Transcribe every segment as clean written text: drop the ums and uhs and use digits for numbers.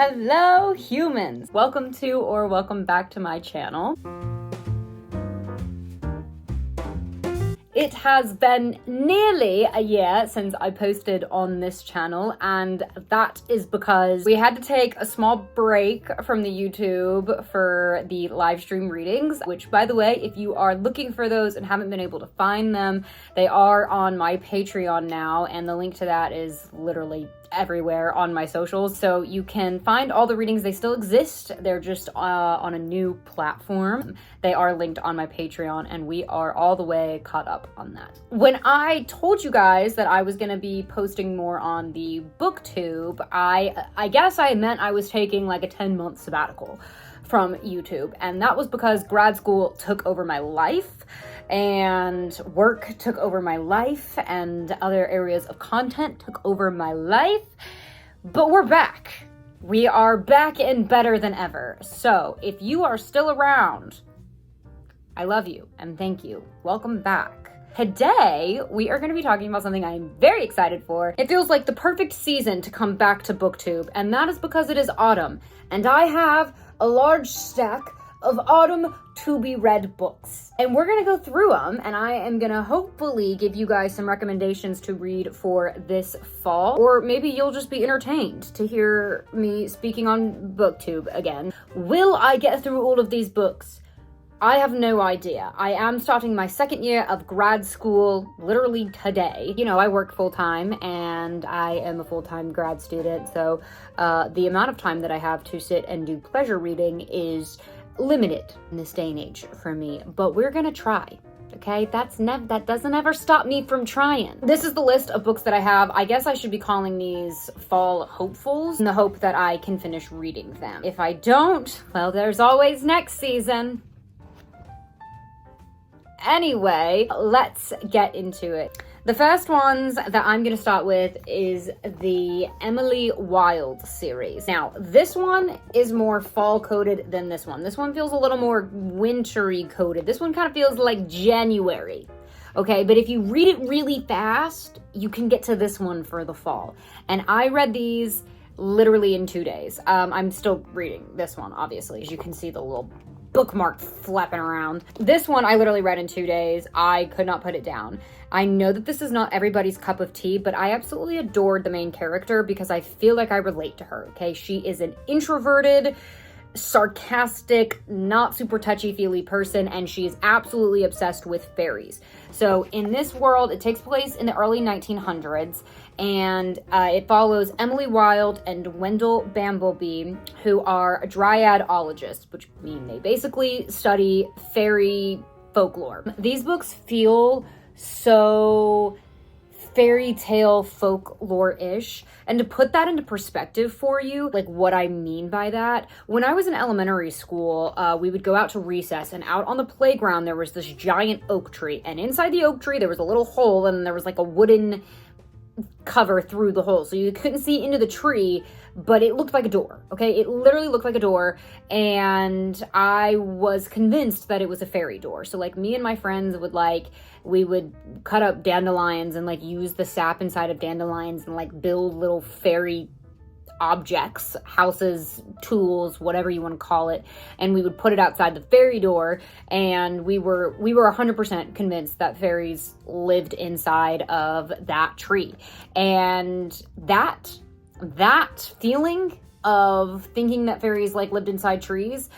Hello, humans! Welcome to or welcome back to my channel. It has been nearly a year since I posted on this channel, and that is because we had to take a small break from the YouTube for the live stream readings, which, by the way, if you are looking for those and haven't been able to find them, they are on my Patreon now, and the link to that is literally everywhere on my socials, so you can find all the readings. They still exist, they're just on a new platform. They are linked on my Patreon, and we are all the way caught up on that. When I told you guys that I was gonna be posting more on the booktube, I guess I meant I was taking like a 10-month sabbatical from YouTube, and that was because grad school took over my life, and work took over my life, and other areas of content took over my life. But we're back. We are back and better than ever. So if you are still around, I love you and thank you. Welcome back. Today, we are going to be talking about something I'm very excited for. It feels like the perfect season to come back to booktube, and that is because it is autumn, and I have a large stack of autumn to be read books. And we're gonna go through them, and I am gonna hopefully give you guys some recommendations to read for this fall, or maybe you'll just be entertained to hear me speaking on booktube again. Will I get through all of these books? I have no idea. I am starting my second year of grad school literally today. You know, I work full-time and I am a full-time grad student, so the amount of time that I have to sit and do pleasure reading is limited in this day and age for me, but we're gonna try. Okay, that doesn't ever stop me from trying. This is the list of books that I have. I guess I should be calling these fall hopefuls in the hope that I can finish reading them. If I don't, well, there's always next season. Anyway, let's get into it. The first ones that I'm going to start with is the Emily Wilde series. Now, this one is more fall coded than this one. This one feels a little more wintry coded. This one kind of feels like January. Okay, but if you read it really fast, you can get to this one for the fall. And I read these literally in 2 days. I'm still reading this one, obviously, as you can see the little bookmark flapping around. This one I literally read in 2 days. I could not put it down. I know that this is not everybody's cup of tea, but I absolutely adored the main character because I feel like I relate to her, okay? She is an introverted, sarcastic, not super touchy-feely person, and she is absolutely obsessed with fairies. So in this world, it takes place in the early 1900s, and it follows Emily Wilde and Wendell Bamblebee, who are dryadologists, which mean they basically study fairy folklore. These books feel so fairy tale folklore-ish, and to put that into perspective for you, like what I mean by that, when I was in elementary school, we would go out to recess, and out on the playground there was this giant oak tree, and inside the oak tree there was a little hole, and there was like a wooden cover through the hole, so you couldn't see into the tree, but it looked like a door. Okay, it literally looked like a door, and I was convinced that it was a fairy door. So like me and my friends would we would cut up dandelions and like use the sap inside of dandelions and like build little fairy objects, houses, tools, whatever you want to call it, and we would put it outside the fairy door, and we were 100% convinced that fairies lived inside of that tree. And that feeling of thinking that fairies like lived inside trees,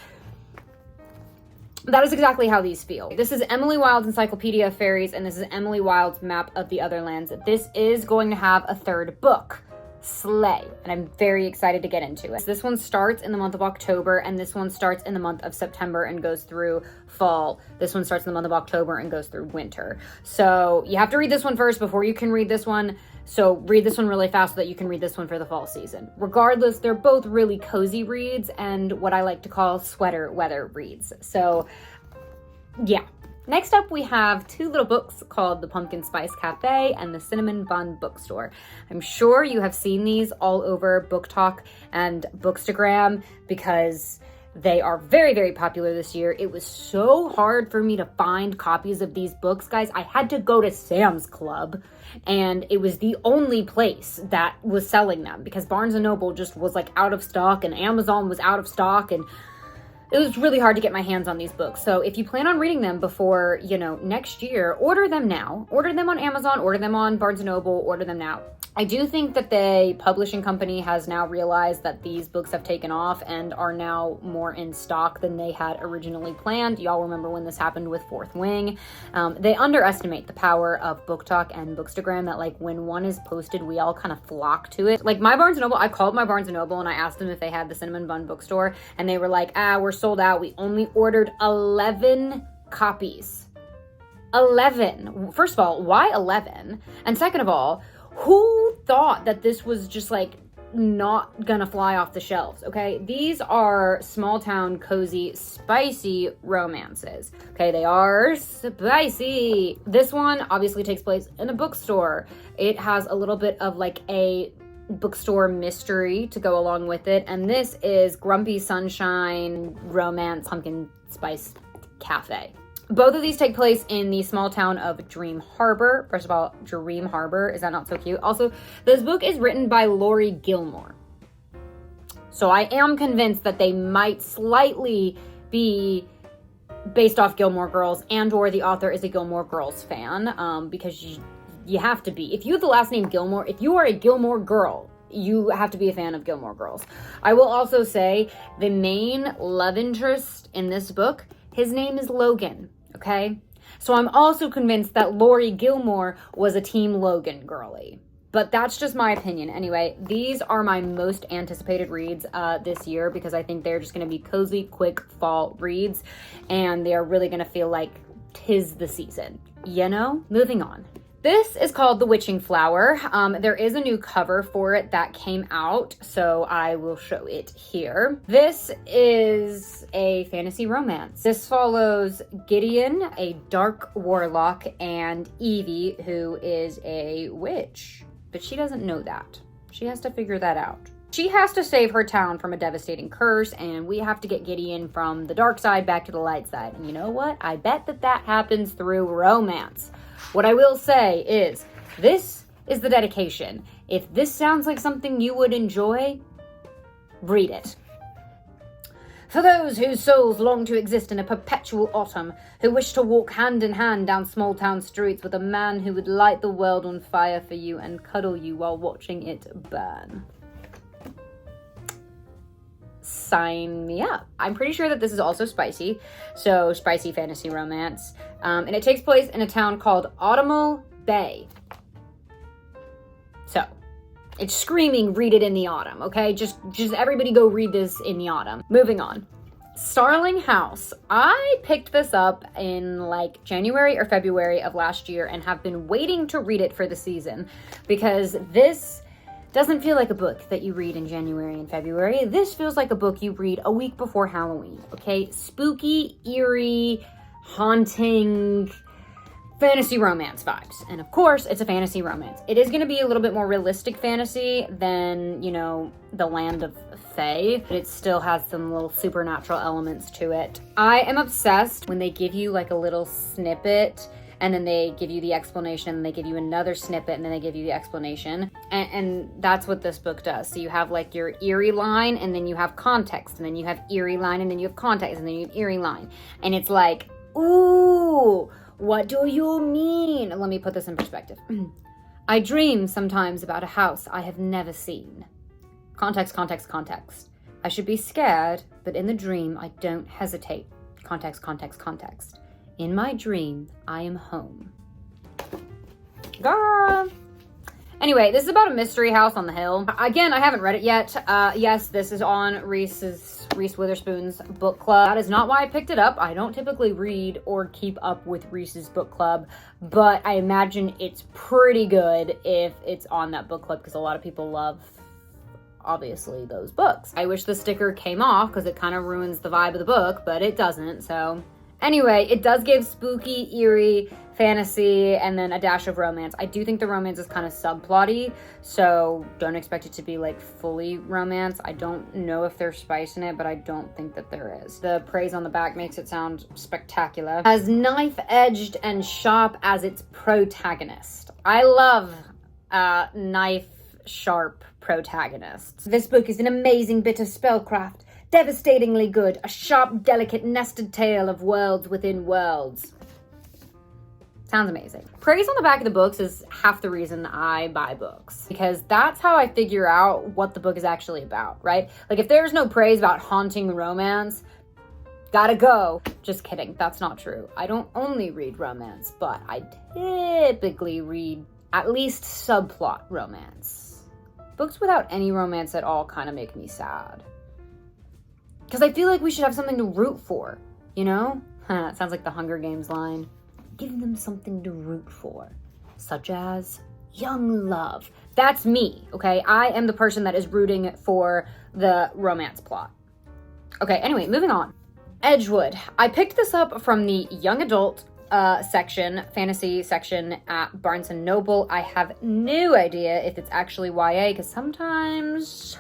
that is exactly how these feel. This is Emily Wilde's Encyclopedia of Fairies, and this is Emily Wilde's Map of the Other Lands. This is going to have a third book, Slay, and I'm very excited to get into it. This one starts in the month of October, and this one starts in the month of September and goes through fall. This one starts in the month of October and goes through winter. So you have to read this one first before you can read this one. So read this one really fast so that you can read this one for the fall season. Regardless, they're both really cozy reads and what I like to call sweater weather reads. So yeah. Next up, we have two little books called The Pumpkin Spice Cafe and The Cinnamon Bun Bookstore. I'm sure you have seen these all over Book Talk and Bookstagram because They are very, very popular this year. It was so hard for me to find copies of these books, guys. I had to go to Sam's Club, and it was the only place that was selling them because Barnes & Noble just was like out of stock, and Amazon was out of stock, and it was really hard to get my hands on these books. So if you plan on reading them before, next year, order them now. Order them on Amazon, order them on Barnes & Noble, order them now. I do think that the publishing company has now realized that these books have taken off and are now more in stock than they had originally planned. Y'all remember when this happened with Fourth Wing. They underestimate the power of BookTok and Bookstagram, that like when one is posted, we all kind of flock to it. Like my Barnes & Noble, I called my Barnes & Noble and I asked them if they had the Cinnamon Bun bookstore, and they were like, we're sold out. We only ordered 11 copies. 11. First of all, why 11? And second of all, who thought that this was just like not gonna fly off the shelves? Okay, these are small town, cozy, spicy romances. Okay, they are spicy. This one obviously takes place in a bookstore. It has a little bit of like a bookstore mystery to go along with it, and this is Grumpy Sunshine Romance Pumpkin Spice Cafe. Both of these take place in the small town of Dream Harbor. First of all, Dream Harbor, is that not so cute? Also, this book is written by Lori Gilmore. So I am convinced that they might slightly be based off Gilmore Girls, and or the author is a Gilmore Girls fan, because you have to be. If you have the last name Gilmore, if you are a Gilmore girl, you have to be a fan of Gilmore Girls. I will also say the main love interest in this book, his name is Logan. Okay, so I'm also convinced that Lori Gilmore was a Team Logan girly, but that's just my opinion. Anyway, these are my most anticipated reads this year because I think they're just going to be cozy, quick fall reads, and they are really going to feel like 'tis the season, Moving on. This is called The Witching Flower. There is a new cover for it that came out, so I will show it here. This is a fantasy romance. This follows Gideon, a dark warlock, and Evie, who is a witch. But she doesn't know that. She has to figure that out. She has to save her town from a devastating curse, and we have to get Gideon from the dark side back to the light side. And you know what? I bet that happens through romance. What I will say is, this is the dedication. If this sounds like something you would enjoy, read it. For those whose souls long to exist in a perpetual autumn, who wish to walk hand in hand down small town streets with a man who would light the world on fire for you and cuddle you while watching it burn. Sign me up. I'm pretty sure that this is also spicy, so spicy fantasy romance. And it takes place in a town called Autumnal Bay. So, it's screaming, read it in the autumn, okay? Just everybody go read this in the autumn. Moving on. Starling House. I picked this up in like January or February of last year and have been waiting to read it for the season because this doesn't feel like a book that you read in January and February. This feels like a book you read a week before Halloween, okay? Spooky, eerie, haunting, fantasy romance vibes. And of course, it's a fantasy romance. It is going to be a little bit more realistic fantasy than, the Land of Fae, but it still has some little supernatural elements to it. I am obsessed when they give you like a little snippet and then they give you the explanation, and they give you another snippet, and then they give you the explanation. And that's what this book does. So you have like your eerie line, and then you have context, and then you have eerie line, and then you have context, and then you have eerie line. And it's like, ooh, what do you mean? Let me put this in perspective. I dream sometimes about a house I have never seen. Context, context, context. I should be scared, but in the dream, I don't hesitate. Context, context, context. In my dream, I am home. Girl. Anyway, this is about a mystery house on the hill. Again, I haven't read it yet. Yes, this is on Reese Witherspoon's book club. That is not why I picked it up. I don't typically read or keep up with Reese's book club, but I imagine it's pretty good if it's on that book club because a lot of people love, obviously, those books. I wish the sticker came off because it kind of ruins the vibe of the book, but it doesn't, so Anyway, it does give spooky, eerie fantasy and then a dash of romance. I do think the romance is kind of subplotty, so don't expect it to be like fully romance. I don't know if there's spice in it, but I don't think that there is. The praise on the back makes it sound spectacular. As knife-edged and sharp as its protagonist. I love knife-sharp protagonists. This book is an amazing bit of spellcraft. Devastatingly good. A sharp, delicate, nested tale of worlds within worlds. Sounds amazing. Praise on the back of the books is half the reason I buy books, because that's how I figure out what the book is actually about, right? Like, if there's no praise about haunting romance, gotta go. Just kidding, that's not true. I don't only read romance, but I typically read at least subplot romance. Books without any romance at all kind of make me sad. Because I feel like we should have something to root for, you know? It sounds like the Hunger Games line. Give them something to root for, such as young love. That's me, okay? I am the person that is rooting for the romance plot. Okay, anyway, moving on. Edgewood. I picked this up from the young adult section, fantasy section at Barnes & Noble. I have no idea if it's actually YA, because sometimes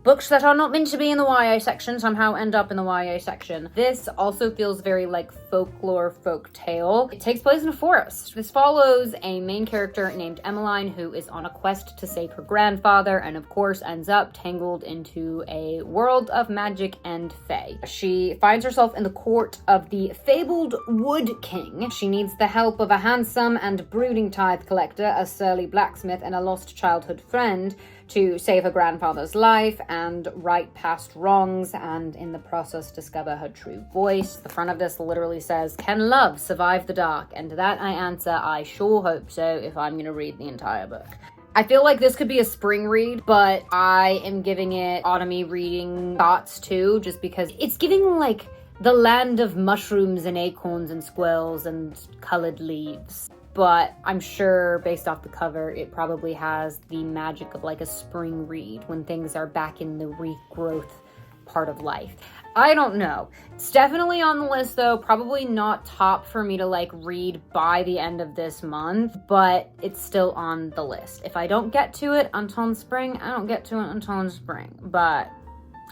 books that are not meant to be in the YA section somehow end up in the YA section. This also feels very like folklore, folk tale. It takes place in a forest. This follows a main character named Emmeline, who is on a quest to save her grandfather, and of course ends up tangled into a world of magic and fae. She finds herself in the court of the fabled Wood King. She needs the help of a handsome and brooding tithe collector, a surly blacksmith, and a lost childhood friend to save her grandfather's life and right past wrongs, and in the process discover her true voice. The front of this literally says, "Can love survive the dark?" And to that I answer, I sure hope so, if I'm gonna read the entire book. I feel like this could be a spring read, but I am giving it autumny reading thoughts too, just because it's giving like the land of mushrooms and acorns and squirrels and colored leaves. But I'm sure, based off the cover, it probably has the magic of like a spring read when things are back in the regrowth part of life. I don't know. It's definitely on the list though, probably not top for me to like read by the end of this month, but it's still on the list. If I don't get to it until spring, I don't get to it until spring, but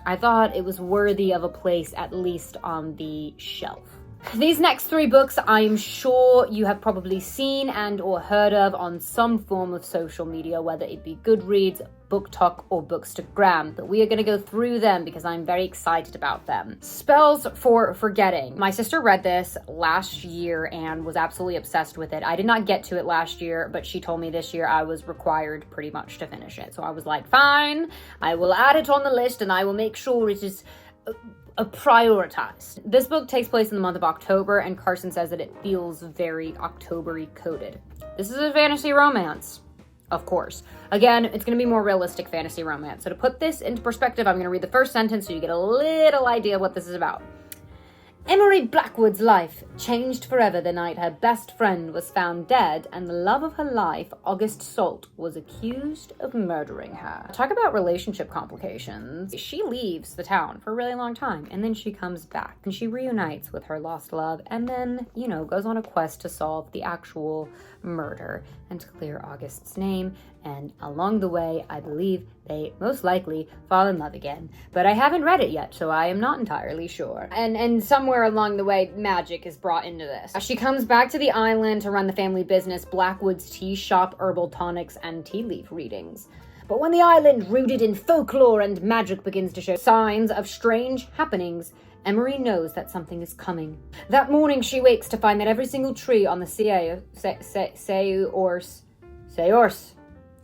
I thought it was worthy of a place at least on the shelf. These next three books I'm sure you have probably seen and or heard of on some form of social media, whether it be Goodreads, BookTok, or Bookstagram, but we are going to go through them because I'm very excited about them. Spells for Forgetting. My sister read this last year and was absolutely obsessed with it. I did not get to it last year, but she told me this year I was required pretty much to finish it. So I was like, fine, I will add it on the list and I will make sure it is prioritized. This book takes place in the month of October, and Carson says that it feels very October-y coded. This is a fantasy romance, of course. Again, it's going to be more realistic fantasy romance. So to put this into perspective, I'm going to read the first sentence so you get a little idea what this is about. Emery Blackwood's life changed forever the night her best friend was found dead, and the love of her life, August Salt, was accused of murdering her. Talk about relationship complications. She leaves the town for a really long time, and then she comes back, and she reunites with her lost love, and then, you know, goes on a quest to solve the actual murder and to clear August's name, and along the way, I believe they most likely fall in love again. But I haven't read it yet, so I am not entirely sure. And somewhere along the way, magic is brought into this. She comes back to the island to run the family business, Blackwood's Tea Shop, herbal tonics, and tea leaf readings. But when the island, rooted in folklore and magic, begins to show signs of strange happenings, Emery knows that something is coming. That morning, she wakes to find that every single tree on the Seors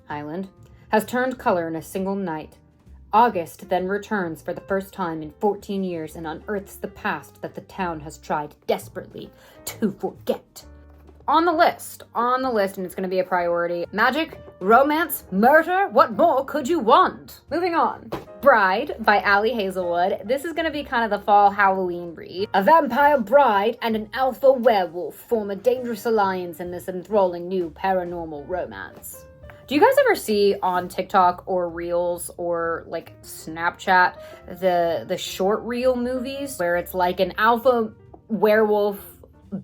Island has turned color in a single night. August then returns for the first time in 14 years and unearths the past that the town has tried desperately to forget. On the list, and it's going to be a priority. Magic, romance, murder, what more could you want? Moving on. Bride by Allie Hazelwood. This is going to be kind of the fall Halloween read. A vampire bride and an alpha werewolf form a dangerous alliance in this enthralling new paranormal romance. Do you guys ever see on TikTok or Reels or like Snapchat the short reel movies where it's like an alpha werewolf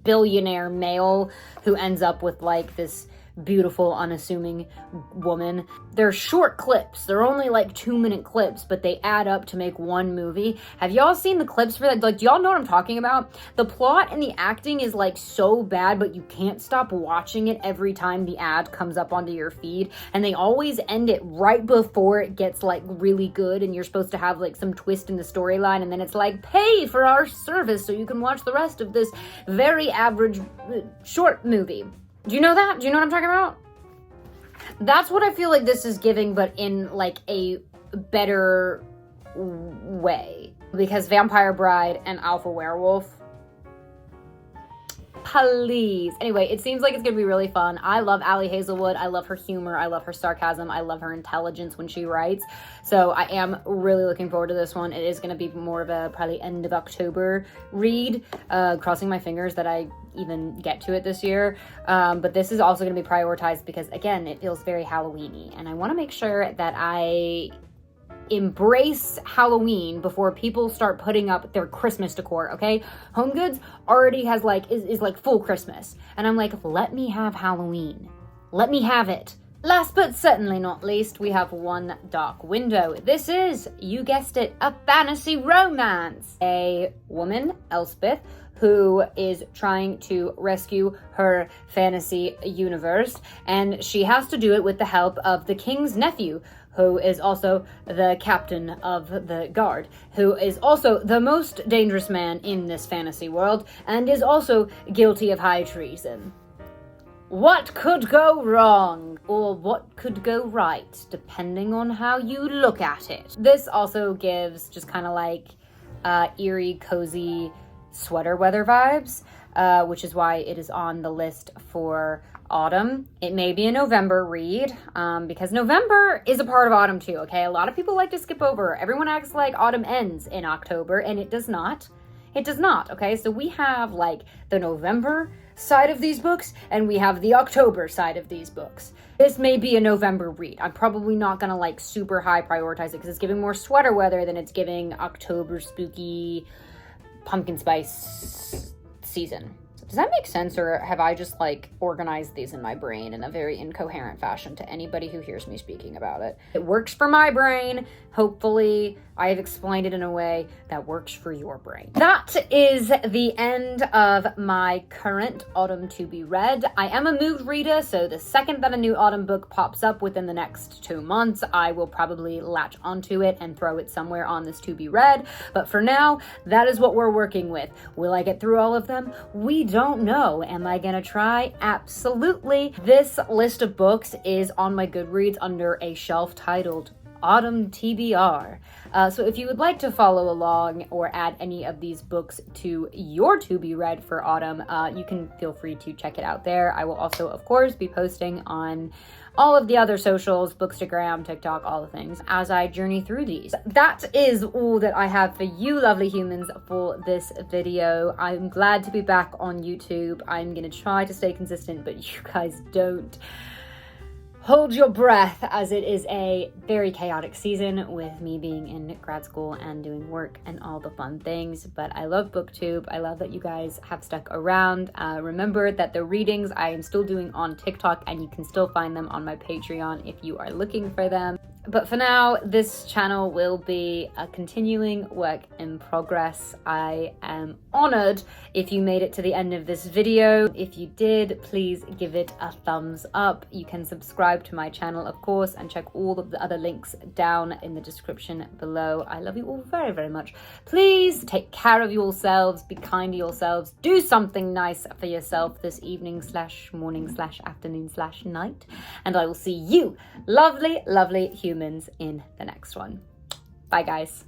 billionaire male who ends up with like this beautiful, unassuming woman. They're short clips. They're only like 2-minute clips, but they add up to make one movie. Have y'all seen the clips for that? Like, do y'all know what I'm talking about? The plot and the acting is like so bad, but you can't stop watching it every time the ad comes up onto your feed. And they always end it right before it gets like really good and you're supposed to have like some twist in the storyline, and then it's like, pay for our service so you can watch the rest of this very average short movie. Do you know that? Do you know what I'm talking about? That's what I feel like this is giving, but in like a better way. Because Vampire Bride and Alpha Werewolf, please. Anyway, it seems like it's gonna be really fun. I love Ali Hazelwood. I love her humor. I love her sarcasm. I love her intelligence when she writes. So I am really looking forward to this one. It is gonna be more of a probably end of October read. Crossing my fingers that I even get to it this year. But this is also gonna be prioritized because, again, it feels very Halloween-y. And I wanna make sure that I embrace Halloween before people start putting up their Christmas decor, okay? Home Goods already has like, is like full Christmas. And I'm like, let me have Halloween. Let me have it. Last but certainly not least, we have One Dark Window. This is, you guessed it, a fantasy romance. A woman, Elspeth, who is trying to rescue her fantasy universe, and she has to do it with the help of the king's nephew, who is also the captain of the guard, who is also the most dangerous man in this fantasy world, and is also guilty of high treason. What could go wrong? Or what could go right, depending on how you look at it. This also gives just kind of like eerie, cozy sweater weather vibes, which is why it is on the list for autumn. It may be a November read, because November is a part of autumn too, okay? A lot of people like to skip over. Everyone acts like autumn ends in October, and it does not. It does not, okay? So we have like the November side of these books, and we have the October side of these books. This may be a November read. I'm probably not gonna like super high prioritize it because it's giving more sweater weather than it's giving October spooky pumpkin spice season. Does that make sense, or have I just like organized these in my brain in a very incoherent fashion to anybody who hears me speaking about it? It works for my brain. Hopefully I have explained it in a way that works for your brain. That is the end of my current autumn to be read. I am a mood reader, so the second that a new autumn book pops up within the next 2 months, I will probably latch onto it and throw it somewhere on this to be read. But for now, that is what we're working with. Will I get through all of them? We don't know. Am I gonna try? Absolutely. This list of books is on my Goodreads under a shelf titled Autumn TBR. So if you would like to follow along or add any of these books to your to be read for autumn, you can feel free to check it out there. I will also, of course, be posting on all of the other socials, Bookstagram, TikTok, all the things, as I journey through these. That is all that I have for you lovely humans for this video. I'm glad to be back on YouTube. I'm gonna try to stay consistent, but you guys don't hold your breath, as it is a very chaotic season with me being in grad school and doing work and all the fun things. But I love booktube. I love that you guys have stuck around. Remember that the readings I am still doing on TikTok, and you can still find them on my Patreon if you are looking for them. But for now, this channel will be a continuing work in progress. I am honored if you made it to the end of this video. If you did, please give it a thumbs up. You can subscribe to my channel, of course, and check all of the other links down in the description below. I love you all very, very much. Please take care of yourselves, be kind to yourselves, do something nice for yourself this evening / morning / afternoon / night, and I will see you lovely, lovely humans in the next one. Bye, guys.